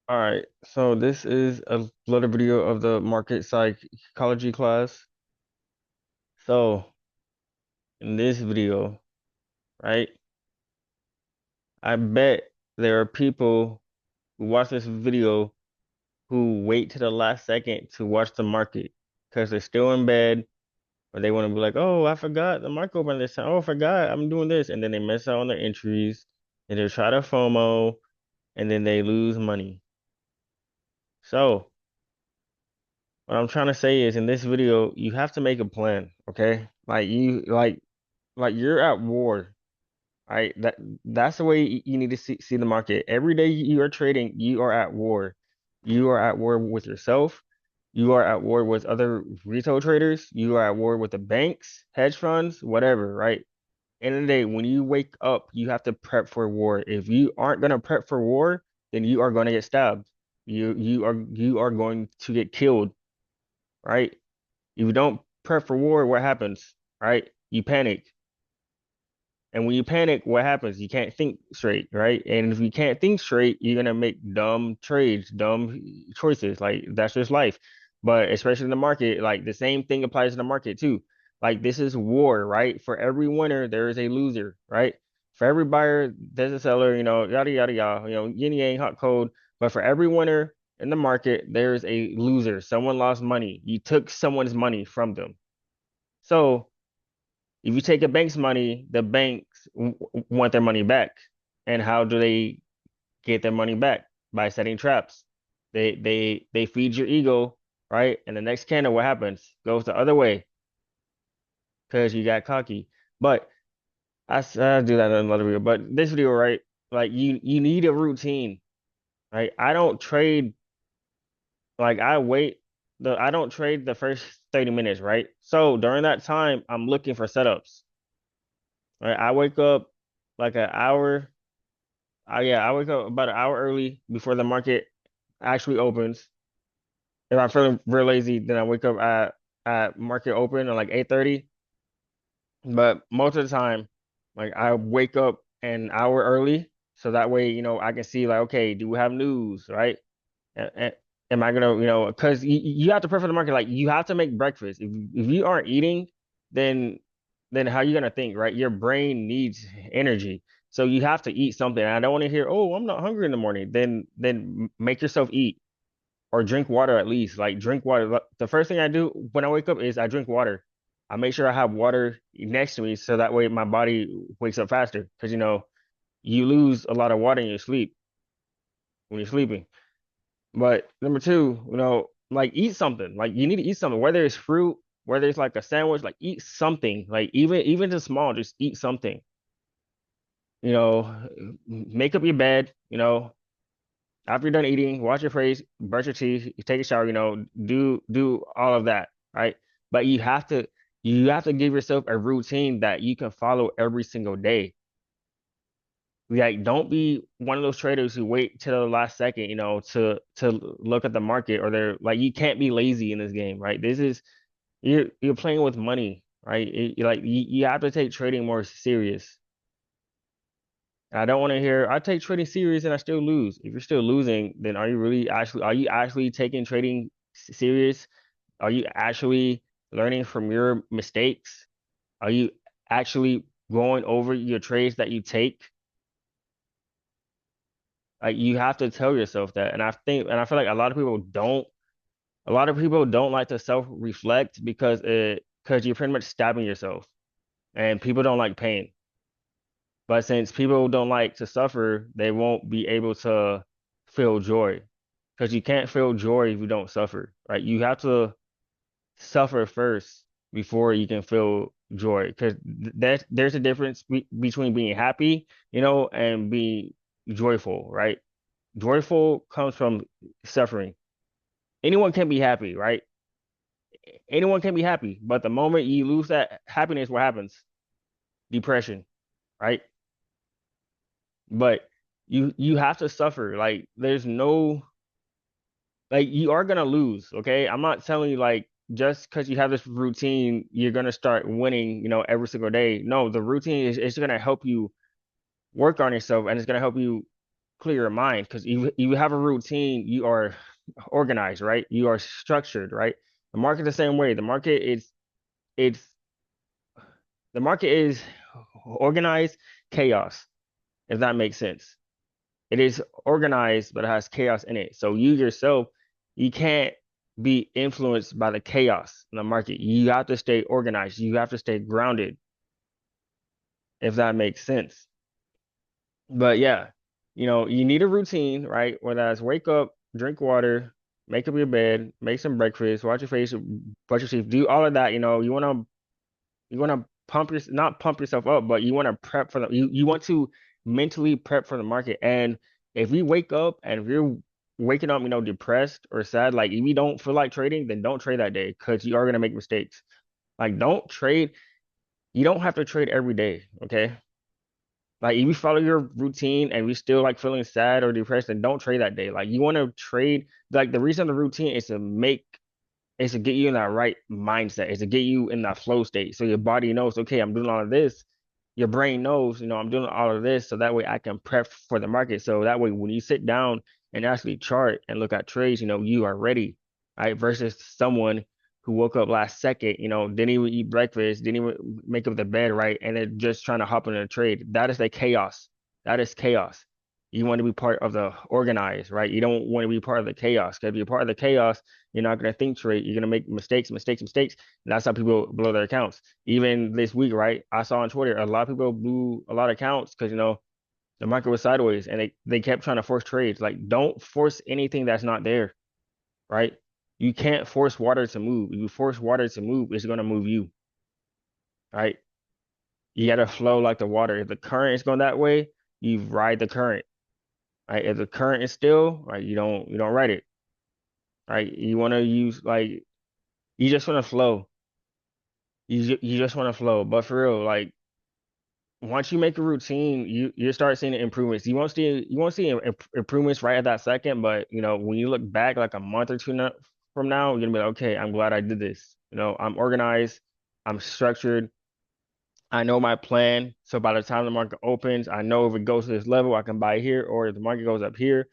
All right, so this is a little video of the market psychology class. So in this video, right, I bet there are people who watch this video who wait to the last second to watch the market because they're still in bed or they want to be like, oh, I forgot the market opened this time. Oh, I forgot I'm doing this. And then they miss out on their entries and they try to FOMO and then they lose money. So what I'm trying to say is in this video, you have to make a plan, okay? Like you're at war, right? That's the way you need to see the market. Every day you are trading, you are at war. You are at war with yourself. You are at war with other retail traders. You are at war with the banks, hedge funds, whatever, right? End of the day, when you wake up, you have to prep for war. If you aren't gonna prep for war, then you are gonna get stabbed. You are going to get killed, right? If you don't prep for war, what happens, right? You panic. And when you panic, what happens? You can't think straight, right? And if you can't think straight, you're gonna make dumb trades, dumb choices. Like that's just life. But especially in the market, like the same thing applies to the market too. Like this is war, right? For every winner, there is a loser, right? For every buyer, there's a seller, yada yada yada, yin yang, hot cold. But for every winner in the market, there's a loser. Someone lost money. You took someone's money from them. So if you take a bank's money, the banks want their money back. And how do they get their money back? By setting traps. They feed your ego, right? And the next candle, what happens? Goes the other way because you got cocky. But I do that in another video. But this video, right? Like you need a routine, right? I don't trade like I don't trade the first 30 minutes, right? So during that time, I'm looking for setups. Right? I wake up like an hour. I wake up about an hour early before the market actually opens. If I'm feeling real lazy, then I wake up at market open at like 8:30. But most of the time, like I wake up an hour early, so that way, I can see like, okay, do we have news, right? Am I gonna, because you have to prep for the market. Like you have to make breakfast. If you aren't eating, then how are you gonna think, right? Your brain needs energy, so you have to eat something. And I don't want to hear, oh, I'm not hungry in the morning. Then make yourself eat or drink water at least. Like drink water. The first thing I do when I wake up is I drink water. I make sure I have water next to me so that way my body wakes up faster. Because you lose a lot of water in your sleep when you're sleeping. But number two, like eat something. Like you need to eat something, whether it's fruit, whether it's like a sandwich, like eat something. Like even just small, just eat something. You know, make up your bed, after you're done eating, wash your face, brush your teeth, you take a shower, do all of that, right? But you have to give yourself a routine that you can follow every single day. Like, don't be one of those traders who wait till the last second, to look at the market, or they're like, you can't be lazy in this game, right? This is you're playing with money, right? Like you have to take trading more serious. And I don't want to hear I take trading serious and I still lose. If you're still losing, then are you actually taking trading serious? Are you actually learning from your mistakes? Are you actually going over your trades that you take? Like you have to tell yourself that. And I feel like a lot of people don't like to self-reflect because you're pretty much stabbing yourself. And people don't like pain. But since people don't like to suffer, they won't be able to feel joy. Because you can't feel joy if you don't suffer, right? You have to suffer first before you can feel joy. Because there's a difference between being happy, and being joyful, right? Joyful comes from suffering. Anyone can be happy, right? Anyone can be happy, but the moment you lose that happiness, what happens? Depression, right? But you have to suffer. Like there's no like you are gonna lose, okay? I'm not telling you like just because you have this routine, you're gonna start winning, every single day. No, the routine is gonna help you work on yourself and it's gonna help you clear your mind because you have a routine, you are organized, right? You are structured, right? The market the same way. It's the market is organized chaos, if that makes sense. It is organized, but it has chaos in it. So you yourself, you can't be influenced by the chaos in the market. You have to stay organized. You have to stay grounded, if that makes sense. But yeah, you need a routine, right? Whether that's wake up, drink water, make up your bed, make some breakfast, wash your face, brush your teeth, do all of that. You want to pump your not pump yourself up, but you want to prep for you want to mentally prep for the market. And if we wake up and if you're waking up, depressed or sad, like if you don't feel like trading, then don't trade that day because you are gonna make mistakes. Like don't trade. You don't have to trade every day, okay? Like if you follow your routine and you still like feeling sad or depressed, then don't trade that day. Like you want to trade. Like the reason the routine is to get you in that right mindset, is to get you in that flow state. So your body knows, okay, I'm doing all of this. Your brain knows, I'm doing all of this, so that way I can prep for the market. So that way, when you sit down and actually chart and look at trades, you are ready, right? Versus someone who woke up last second, didn't even eat breakfast, didn't even make up the bed, right? And they're just trying to hop in a trade. That is the chaos. That is chaos. You want to be part of the organized, right? You don't want to be part of the chaos. Because if you're part of the chaos, you're not going to think straight. You're going to make mistakes, mistakes, mistakes. And that's how people blow their accounts. Even this week, right? I saw on Twitter a lot of people blew a lot of accounts because the market was sideways and they kept trying to force trades. Like, don't force anything that's not there, right? You can't force water to move. If you force water to move, it's going to move you, right? You got to flow like the water. If the current is going that way, you ride the current, right? If the current is still, right, you don't ride it, right? You want to use like you just want to flow. You just want to flow. But for real, like once you make a routine, you start seeing improvements. You won't see improvements right at that second, but when you look back like a month or two from now, you're gonna be like, okay, I'm glad I did this. I'm organized, I'm structured, I know my plan. So by the time the market opens, I know if it goes to this level, I can buy here, or if the market goes up here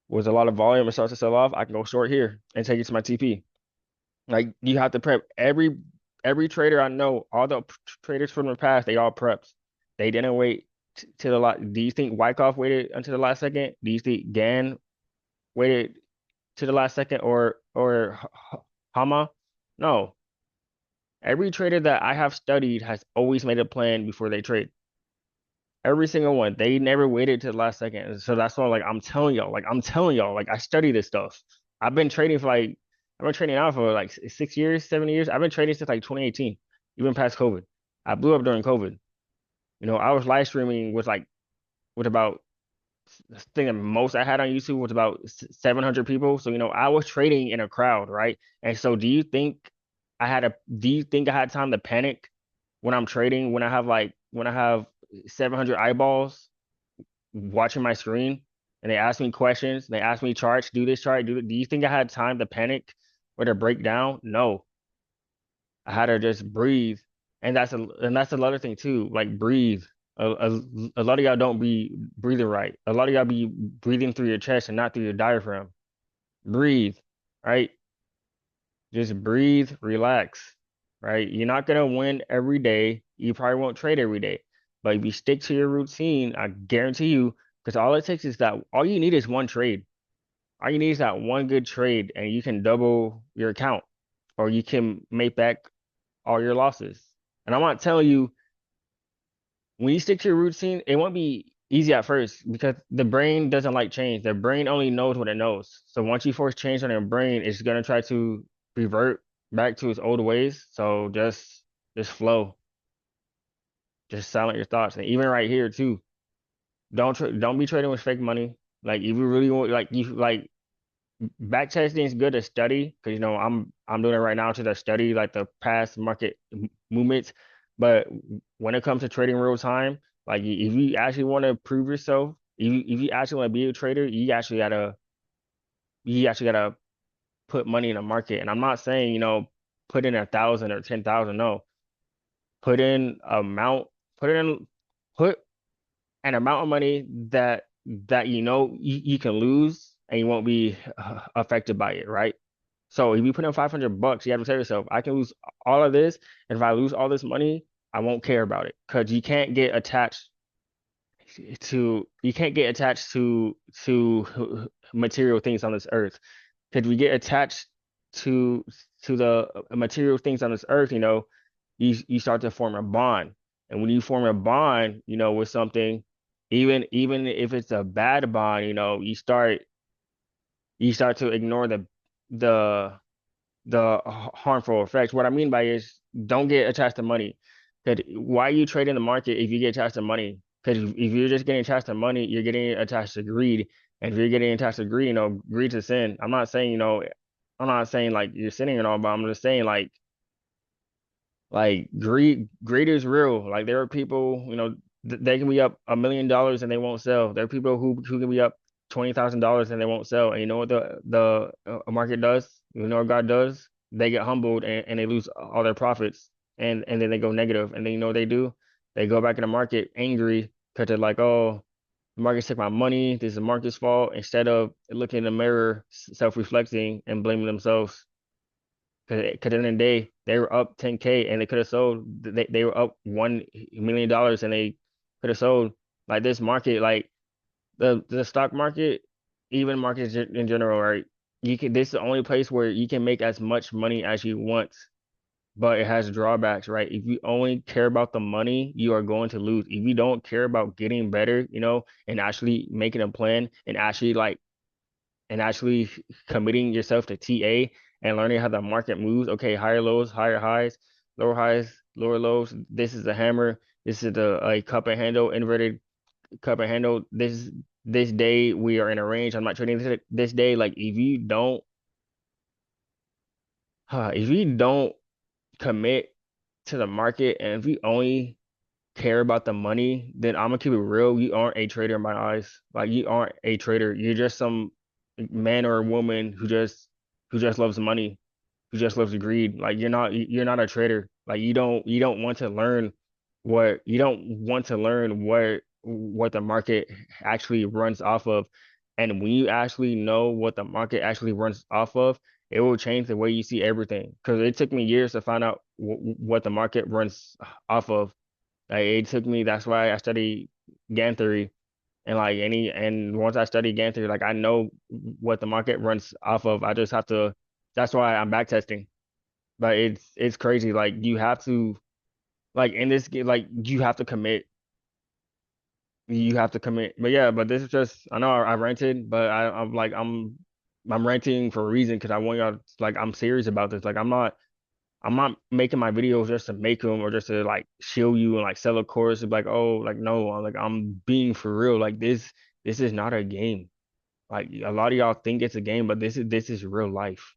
with a lot of volume and starts to sell off, I can go short here and take it to my TP. Like you have to prep every trader I know, all the traders from the past, they all prepped. They didn't wait to the last. Do you think Wyckoff waited until the last second? Do you think Gann waited to the last second or Hama? No. Every trader that I have studied has always made a plan before they trade. Every single one. They never waited to the last second. So that's why I'm telling y'all, like I study this stuff. I've been trading for like I've been trading now for like 6 years, 7 years. I've been trading since like 2018, even past COVID. I blew up during COVID. I was live streaming with about I think the most I had on YouTube was about 700 people. So, I was trading in a crowd, right? And so do you think I had time to panic when I'm trading, when I have 700 eyeballs watching my screen and they ask me questions, they ask me charts, do this chart, do you think I had time to panic or to break down? No. I had to just breathe. And that's another thing too, like breathe. A lot of y'all don't be breathing right. A lot of y'all be breathing through your chest and not through your diaphragm. Breathe, right? Just breathe, relax, right? You're not gonna win every day. You probably won't trade every day. But if you stick to your routine, I guarantee you, because all you need is one trade. All you need is that one good trade, and you can double your account, or you can make back all your losses. And I'm not telling you when you stick to your routine, it won't be easy at first because the brain doesn't like change. The brain only knows what it knows. So once you force change on your brain, it's gonna try to revert back to its old ways. So just flow, just silent your thoughts. And even right here too, don't be trading with fake money. Like if you really want, like you like back testing is good to study because I'm doing it right now to the study like the past market movements. But when it comes to trading real time, like if you actually want to prove yourself, if you actually want to be a trader, you actually gotta put money in the market. And I'm not saying put in 1,000 or 10,000. No, put in amount, put in put an amount of money that that you can lose and you won't be affected by it, right? So if you put in $500, you have to tell yourself, I can lose all of this, and if I lose all this money, I won't care about it because you can't get attached to material things on this earth. Because we get attached to the material things on this earth, you start to form a bond. And when you form a bond, with something, even if it's a bad bond, you start to ignore the harmful effects. What I mean by is don't get attached to money. Because why you trade in the market if you get attached to money? Because if you're just getting attached to money, you're getting attached to greed. And if you're getting attached to greed, greed's a sin. I'm not saying like you're sinning and all, but I'm just saying like greed is real. Like there are people, they can be up $1 million and they won't sell. There are people who can be up $20,000 and they won't sell. And you know what the market does? You know what God does? They get humbled and they lose all their profits and then they go negative. And then you know what they do? They go back in the market angry because they're like, oh, the market took my money. This is the market's fault. Instead of looking in the mirror, self-reflecting and blaming themselves. Because at the end of the day, they were up 10K and they could have sold. They were up $1 million and they could have sold. Like this market, like the stock market, even markets in general, right? This is the only place where you can make as much money as you want, but it has drawbacks, right? If you only care about the money, you are going to lose. If you don't care about getting better, and actually making a plan and actually committing yourself to TA and learning how the market moves. Okay, higher lows, higher highs, lower lows. This is a hammer. This is a cup and handle, inverted cup and handle. This day we are in a range. I'm not trading this day. Like if you don't commit to the market and if you only care about the money, then I'm gonna keep it real. You aren't a trader in my eyes. Like you aren't a trader. You're just some man or woman who just loves money, who just loves greed. Like you're not a trader. Like you don't want to learn what the market actually runs off of. And when you actually know what the market actually runs off of, it will change the way you see everything. Because it took me years to find out what the market runs off of. Like it took me. That's why I studied GAN theory, and once I study GAN theory, like I know what the market runs off of. I just have to. That's why I'm back testing. But it's crazy. Like you have to like in this game, like you have to commit. You have to commit. But yeah, but this is just. I know I rented, but I'm renting for a reason because I want y'all. Like I'm serious about this. Like I'm not making my videos just to make them or just to like show you and like sell a course. Like, oh, like no, I'm being for real. Like this is not a game. Like a lot of y'all think it's a game, but this is real life.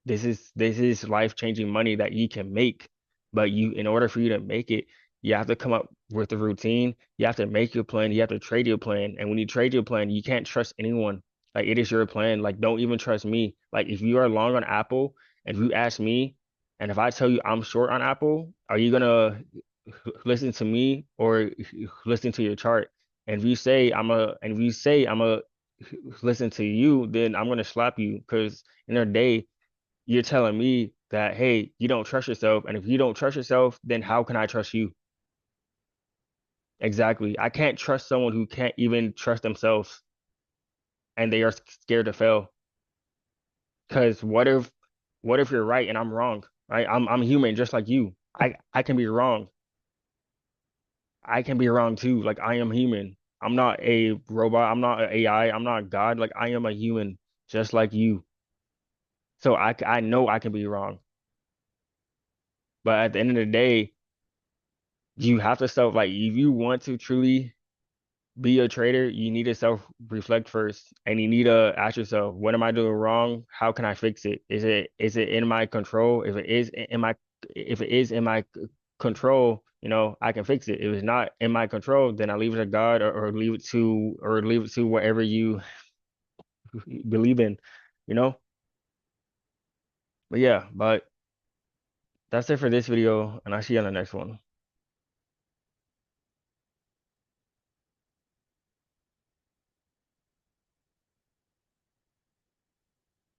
This is life-changing money that you can make. But in order for you to make it, you have to come up with a routine. You have to make your plan. You have to trade your plan. And when you trade your plan, you can't trust anyone. Like it is your plan. Like don't even trust me. Like if you are long on Apple and you ask me, and if I tell you I'm short on Apple, are you gonna listen to me or listen to your chart? And if you say I'm a listen to you, then I'm gonna slap you because in a day you're telling me that, hey, you don't trust yourself. And if you don't trust yourself, then how can I trust you? Exactly. I can't trust someone who can't even trust themselves and they are scared to fail. Because what if you're right and I'm wrong? Right? I'm human just like you. I can be wrong. I can be wrong too. Like I am human. I'm not a robot. I'm not an AI. I'm not God. Like I am a human just like you. So I know I can be wrong. But at the end of the day, you have to self like if you want to truly be a trader, you need to self reflect first and you need to ask yourself, what am I doing wrong? How can I fix it? Is it in my control? If it is in my control, I can fix it. If it's not in my control, then I leave it to God or leave it to whatever you believe in, you know? But yeah, but that's it for this video and I'll see you on the next one.